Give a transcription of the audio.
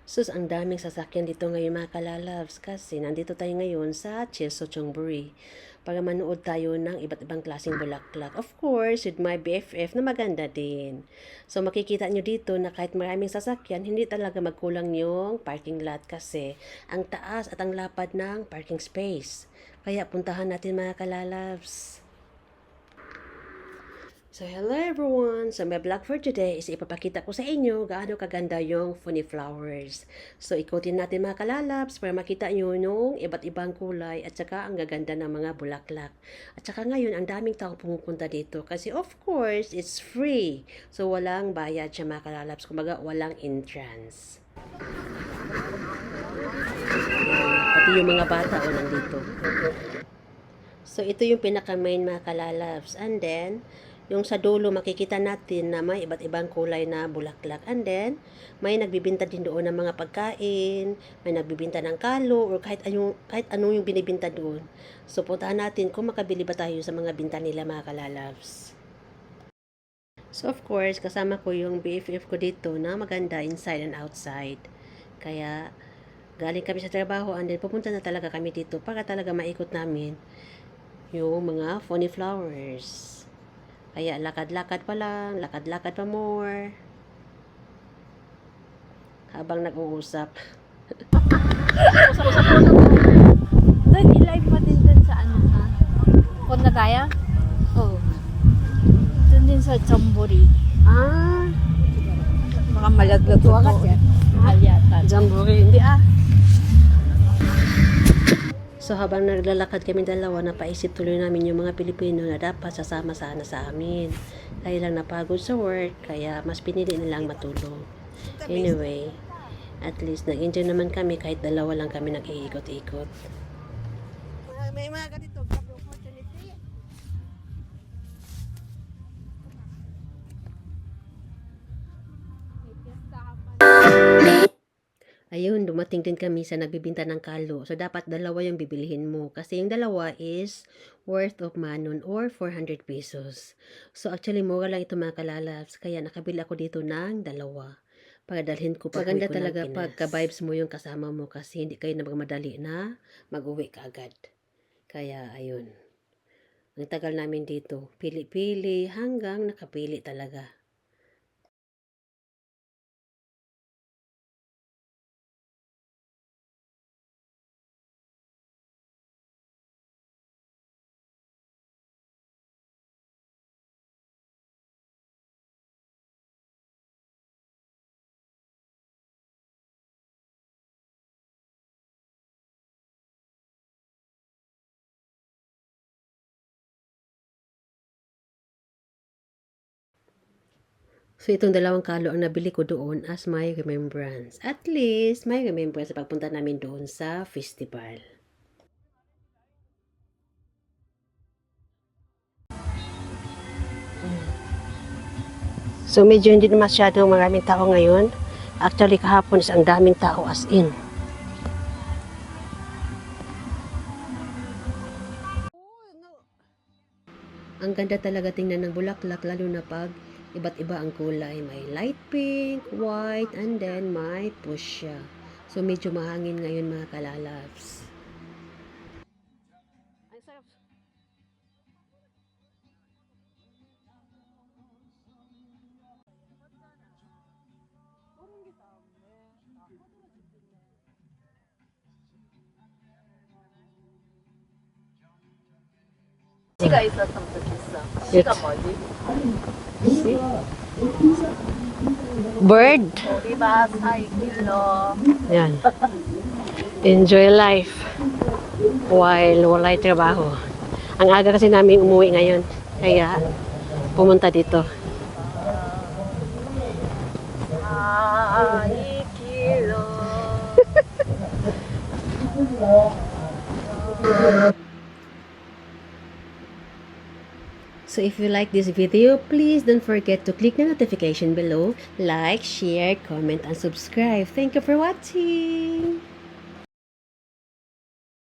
Sus, ang daming sasakyan dito ngayon mga kalalabs kasi nandito tayo ngayon sa Chilso Chongburi para manood tayo ng iba't ibang klaseng bulaklak. Of course, with my BFF na maganda din. So makikita nyo dito na kahit maraming sasakyan, hindi talaga magkulang yung parking lot kasi ang taas at ang lapad ng parking space. Kaya puntahan natin mga kalalabs. So, hello everyone! So, my vlog for today is ipapakita ko sa inyo gaano kaganda yung funny flowers. So, ikutin natin mga kalalabs para makita nyo yung iba't ibang kulay at saka ang gaganda ng mga bulaklak. At saka ngayon, ang daming tao pumupunta dito kasi of course, it's free. So, walang bayad siya mga kalalabs. Kumbaga, walang entrance. Pati yung mga bata o nandito. So, ito yung pinaka-main mga kalalabs. And then, yung sa dulo makikita natin na may iba't ibang kulay na bulaklak. And then, may nagbibinta din doon ng mga pagkain, may nagbibinta ng kalo, or kahit anong yung binibinta doon. So, puntahan natin kung makabili ba tayo sa mga binta nila mga kalalabs. So, of course, kasama ko yung BFF ko dito na maganda inside and outside. Kaya, galing kami sa trabaho and then pupunta na talaga kami dito para talaga maikot namin yung mga funny flowers. Kaya lakad-lakad pa lang, lakad-lakad pa more. Habang nag-uusap. Usap-usap. Doon, i-live mo din doon sa ano ha? On na kaya? Oo. Doon din sa Chongburi. Ah, Baka malaglag ko ako. Mahal yata. Jamboree. Hindi So habang naglalakad kami dalawa, napaisip tuloy namin yung mga Pilipino na dapat sasama sana sa amin. Kaya lang napagod sa work, kaya mas pinili nilang matulog. Anyway, at least nag-enjoy naman kami kahit dalawa lang kami nag-iikot-ikot. May mga ganito, job opportunity. Ayun, dumating din kami sa nagbibinta ng kalo. So, dapat dalawa yung bibilihin mo. Kasi yung dalawa is worth of manon or 400 pesos. So, actually, mura lang ito mga kalalabs. Kaya nakabili ako dito ng dalawa. Para dalhin ko pag maganda talaga pagka-vibes mo yung kasama mo kasi hindi kayo madali na mag-uwi ka agad. Kaya, ayun. Ang tagal namin dito. Pili-pili hanggang nakapili talaga. So, itong dalawang kalo ang nabili ko doon as my remembrance. At least, may remembrance sa pagpunta namin doon sa festival. So, medyo hindi na masyadong maraming tao ngayon. Actually, kahapon is ang daming tao as in. Ang ganda talaga tingnan ng bulaklak, lalo na pag iba't iba ang kulay. May light pink, white, and then may fuchsia. So, medyo mahangin ngayon mga kalalabs. Ang sarap. 시가 있었으면 좋겠어. 시가 뭐지? Bird! 우리바 사이길로. Yan. Enjoy life while walay trabaho. Ang aga kasi namin umuwi ngayon. Kaya pumunta dito. 사이길로. So if you like this video, please don't forget to click the notification below, like, share, comment, and subscribe. Thank you for watching!